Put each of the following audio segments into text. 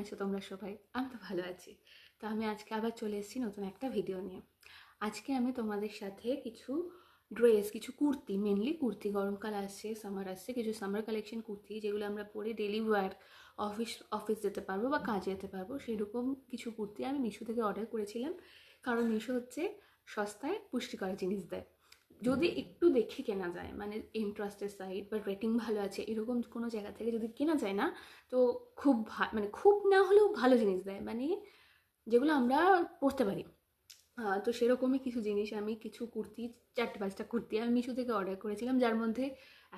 আছো তোমরা সবাই? আমি তো ভালো আছি। তো আমি আজকে আবার চলে এসেছি নতুন একটা ভিডিও নিয়ে। আজকে আমি তোমাদের সাথে কিছু ড্রেস, কিছু কুর্তি, মেনলি কুর্তি, গরমকাল আসছে, সামার আসছে, কিছু সামার কালেকশন কুর্তি যেগুলো আমরা পরে ডেলি ওয়্যার, অফিস যেতে পারবো বা কাজে যেতে পারবো, সেরকম কিছু কুর্তি আমি মিশো থেকে অর্ডার করেছিলাম। কারণ মিশো হচ্ছে সস্তায় পুষ্টিকর জিনিস দেয়। যদি একটু দেখে কেনা যায়, মানে ইন্টারেস্টেড সাইট বা রেটিং ভালো আছে এরকম কোনো জায়গা থেকে যদি কেনা যায় না, তো খুব মানে খুব না হলেও ভালো জিনিস দেয়, মানে যেগুলো আমরা পরতে পারি। তো সেরকমই কিছু জিনিস, আমি কিছু কুর্তি, 4-5টা কুর্তি আমি মিশো থেকে অর্ডার করেছিলাম, যার মধ্যে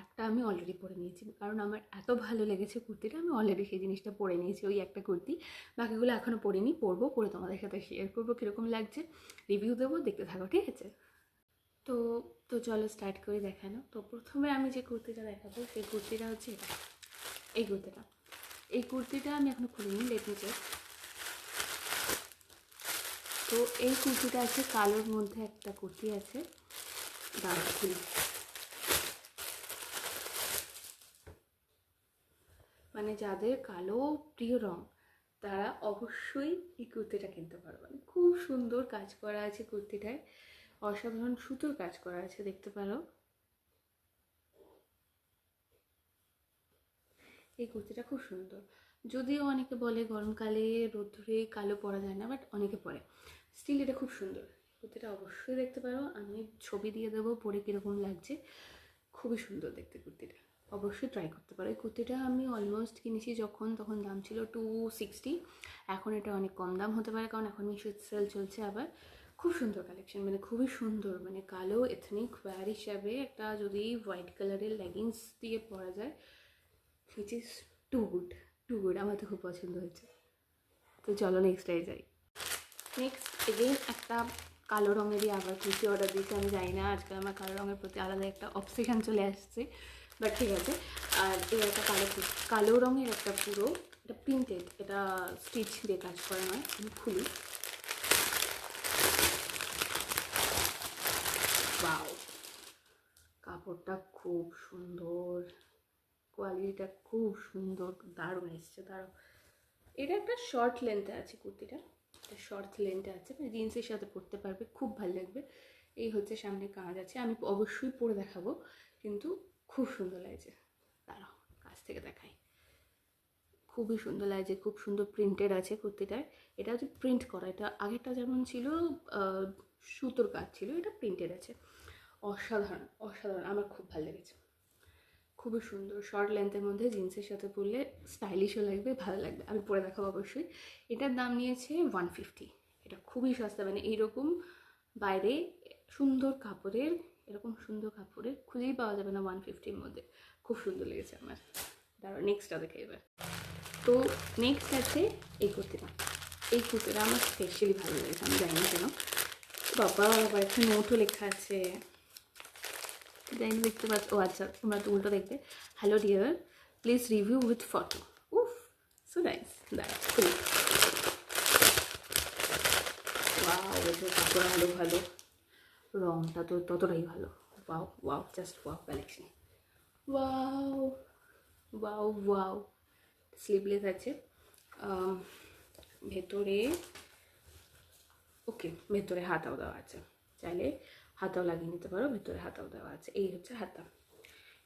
একটা আমি অলরেডি পরে নিয়েছি। কারণ আমার এত ভালো লেগেছে কুর্তিটা, আমি অলরেডি সেই জিনিসটা পরে নিয়েছি, ওই একটা কুর্তি। বাকিগুলো এখনও পরিনি, পরবো, পরে তোমাদের সাথে শেয়ার করবো কীরকম লাগছে, রিভিউ দেবো, দেখতে থাকো, ঠিক আছে? তো তো চলো স্টার্ট করে দেখানো। তো প্রথমে আমি যে কুর্তিটা দেখাবো সেই কুর্তিটা হচ্ছে এটা, এই কুর্তিটা। এই কুর্তিটা আমি এখনো খুলিনি, লেট মি চেক। তো এই কুর্তিটা আছে কালোর মধ্যে, একটা কুর্তি আছে, দাঁড়া খুলি। মানে যাদের কালো প্রিয় রং, তারা অবশ্যই এই কুর্তিটা কিনতে পারবে। মানে খুব সুন্দর কাজ করা আছে কুর্তিটায়, অসাধারণ সুতোর কাজ করা আছে, দেখতে পারো। এই কুর্তিটা খুব সুন্দর। যদিও অনেকে বলে গরমকালে রোদ্দুরে কালো পরা যায় না, বাট অনেকে পরে, স্টিল এটা খুব সুন্দর। কুর্তিটা অবশ্যই দেখতে পারো, আমি ছবি দিয়ে দেবো পরে কীরকম লাগছে। খুবই সুন্দর দেখতে কুর্তিটা, অবশ্যই ট্রাই করতে পারো। এই কুর্তিটা আমি অলমোস্ট কিনেছি তখন দাম ছিল 260। এখন এটা অনেক কম দাম হতে পারে, কারণ এখন মিশো সেল চলছে আবার। খুব সুন্দর কালেকশন, মানে খুবই সুন্দর, মানে কালো এথনিক ওয়্যার হিসাবে একটা যদি হোয়াইট কালারের লেগিংস দিয়ে পরা যায়, which is too good, too good. আমার তো খুব পছন্দ হয়েছে। তো চলো নেক্সটটাই যাই। নেক্সট এগেইন একটা কালো রঙেরই আবার কুর্তি অর্ডার দিয়েছি। আমি জানি না, আজকাল আমার কালো রঙের প্রতি আলাদা একটা অবসেশন চলে আসছে, বাট ঠিক আছে। আর এই একটা কালো রঙের একটা পুরো, এটা প্রিন্টেড, এটা স্টিচ দিয়ে কাজ করা নয়। আমি খুলি, বাও, কাপড়টা খুব সুন্দর, কোয়ালিটিটা খুব সুন্দর, দারুণ এসছে। দারুণ। এটা একটা শর্ট লেন্থে আছে কুর্তিটা, এটা শর্ট লেন্থে আছে, মানে জিন্সের সাথে পরতে পারবে, খুব ভালো লাগবে। এই হচ্ছে সামনে কাজ আছে, আমি অবশ্যই পরে দেখাবো, কিন্তু খুব সুন্দর লাগছে। দাঁড়াও কাছ থেকে দেখাই, খুবই সুন্দর লাগছে, খুব সুন্দর প্রিন্টেড আছে কুর্তিটায়। এটা হচ্ছে প্রিন্ট করা, এটা আগেরটা যেমন ছিল সুতোর কাজ ছিল, এটা প্রিন্টেড আছে। অসাধারণ অসাধারণ, আমার খুব ভালো লেগেছে, খুবই সুন্দর। শর্ট লেন্থের মধ্যে জিন্সের সাথে পরলে স্টাইলিশও লাগবে, ভালো লাগবে। আমি পরে দেখাবো অবশ্যই। এটার দাম নিয়েছে 150। এটা খুবই সস্তা, মানে এইরকম বাইরে সুন্দর কাপড়ের, এরকম সুন্দর কাপড়ের খুঁজেই পাওয়া যাবে না 150-র মধ্যে। খুব সুন্দর লেগেছে আমার। দাঁড়াও নেক্সটটা দেখে এবার। তো নেক্সট আছে এই কুর্তিটা। এই কুর্তিটা আমার স্পেশালি ভালো লেগেছে, আমি জানি না কেন। বাবা, আবার একটা নোটও লেখা আছে, জানি দেখতে পাচ্ছ। ও আচ্ছা, তোমরা তো উল্টো দেখবে। Hello dear, please review with photo. উফ, সো নাইস। দাঁড়া খুলি। ওয়াও, এটার কাপড় আরও ভালো, রঙটা তো ততটাই ভালো। Wow wow, just wow collection. Wow wow wow. Sleeveless আছে, ভেতরে, ওকে, ভেতরে হাতাও দেওয়া আছে, চাইলে হাতাও লাগিয়ে নিতে পারো, ভেতরে হাতাও দেওয়া আছে। এই হচ্ছে হাতা,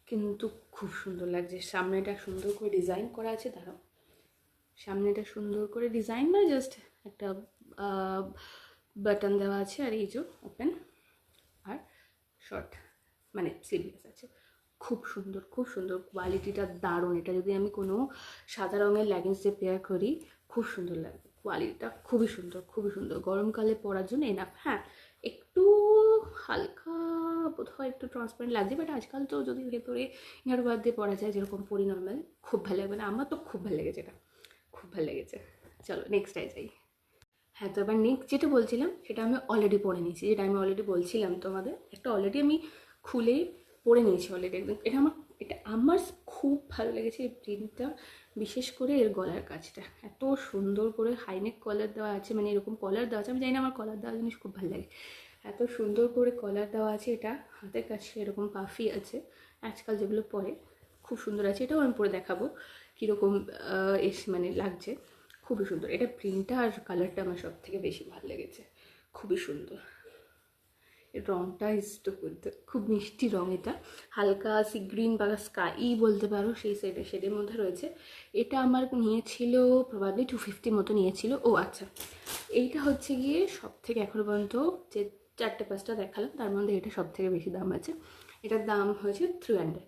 কিন্তু খুব সুন্দর লাগছে। সামনেটা সুন্দর করে ডিজাইন করা আছে, দাঁড়াও, সামনেটা সুন্দর করে ডিজাইন, মানে জাস্ট একটা বাটন দেওয়া আছে, আর এই যে ওপেন, আর শর্ট, মানে স্লিভলেস আছে। খুব সুন্দর, খুব সুন্দর, কোয়ালিটিটা দারুণ। এটা যদি আমি কোনো সাদা রঙের লেগিংস দিয়ে পেয়ার করি, খুব সুন্দর লাগবে। কোয়ালিটিটা খুবই সুন্দর, খুবই সুন্দর, গরমকালে পরার জন্য এনাফ। হ্যাঁ, একটু হালকা বোধহয় একটু ট্রান্সপারেন্ট লাগছে, বাট আজকাল তো যদি ভেতরে ইনার ওয়্যার দিয়ে পরা যায়, যেরকম পরি নর্মাল, খুব ভালো লাগবে। না, আমার তো খুব ভালো লেগেছে, এটা খুব ভালো লেগেছে। চলো নেক্সটটাই যাই। হ্যাঁ, তো এবার নেক্সট যেটা বলছিলাম সেটা আমি অলরেডি পরে নিয়েছি, যেটা আমি অলরেডি বলছিলাম তোমাদের, একটা অলরেডি আমি খুলে পরে নিয়েছি অলরেডি একদম। এটা আমার খুব ভালো লেগেছে এই প্রিন্টটা, বিশেষ করে এর গলার কাজটা এত সুন্দর করে হাইনেক কলার দেওয়া আছে, মানে এরকম কলার দেওয়া আছে। আমি জানি না, আমার কলার দেওয়া জিনিস খুব ভালো লাগে। এত সুন্দর করে কলার দেওয়া আছে, এটা হাতের কাছে এরকম পাফি আছে, আজকাল যেগুলো পরে খুব সুন্দর আছে। এটাও আমি পরে দেখাবো কীরকম মানে লাগছে। খুবই সুন্দর। এটা প্রিন্টটা আর কালারটা আমার সব থেকে বেশি ভালো লেগেছে, খুবই সুন্দর। এর রঙটা ইজ টু গুড, খুব মিষ্টি রঙ। এটা হালকা সি গ্রিন বা স্কাই বলতে পারো, সেই শেডের মধ্যে রয়েছে। এটা আমার নিয়েছিল প্রবাবলি 250 মতো নিয়েছিল। ও আচ্ছা, এইটা হচ্ছে গিয়ে সব থেকে এখনো পর্যন্ত যে 4-5টা দেখালাম তার মধ্যে এটা সব থেকে বেশি দাম আছে। এটার দাম হয়েছে 300।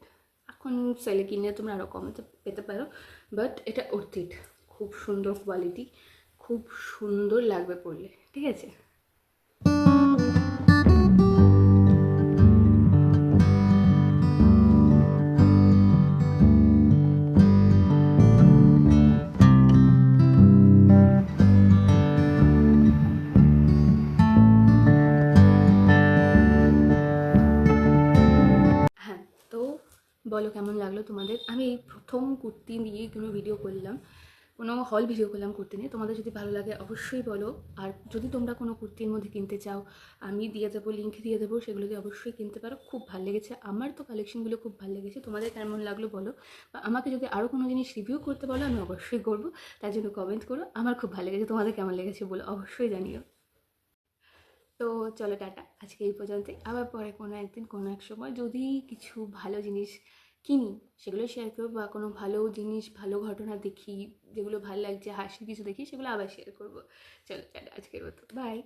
এখন সেলে কিনলে তোমরা আরও কমতে পেতে পারো, বাট এটা ওর্থ ইট। খুব সুন্দর কোয়ালিটি, খুব সুন্দর লাগবে পরলে, ঠিক আছে। হ্যাঁ, তো বলো কেমন লাগলো তোমাদের। আমি এই প্রথম কুর্তি নিয়ে কোনো ভিডিও করলাম, কোনো হল ভিডিও করলাম কুর্তি নিয়ে। তোমাদের যদি ভালো লাগে অবশ্যই বলো। আর যদি তোমরা কোনো কুর্তির মধ্যে কিনতে চাও, আমি দিয়ে দেবো, লিঙ্ক দিয়ে দেবো, সেগুলোকে অবশ্যই কিনতে পারো। খুব ভালো লেগেছে আমার তো, কালেকশনগুলো খুব ভালো লেগেছে। তোমাদের কেমন লাগলো বলো, বা আমাকে যদি আরও কোনো জিনিস রিভিউ করতে বলো আমি অবশ্যই করবো। তার জন্য কমেন্ট করো। আমার খুব ভালো লেগেছে, তোমাদের কেমন লেগেছে বলো, অবশ্যই জানিও। তো চলো টাটা, আজকে এই পর্যন্তই। আবার পরে কোনো একদিন কোনো এক সময় যদি কিছু ভালো জিনিস কিনি সেগুলো শেয়ার করবো, বা কোনো ভালো জিনিস ভালো ঘটনা দেখি যেগুলো ভালো লাগছে, হাসির কিছু দেখি, সেগুলো আবার শেয়ার করবো। চলো টাটা, আজকের মতো বাই।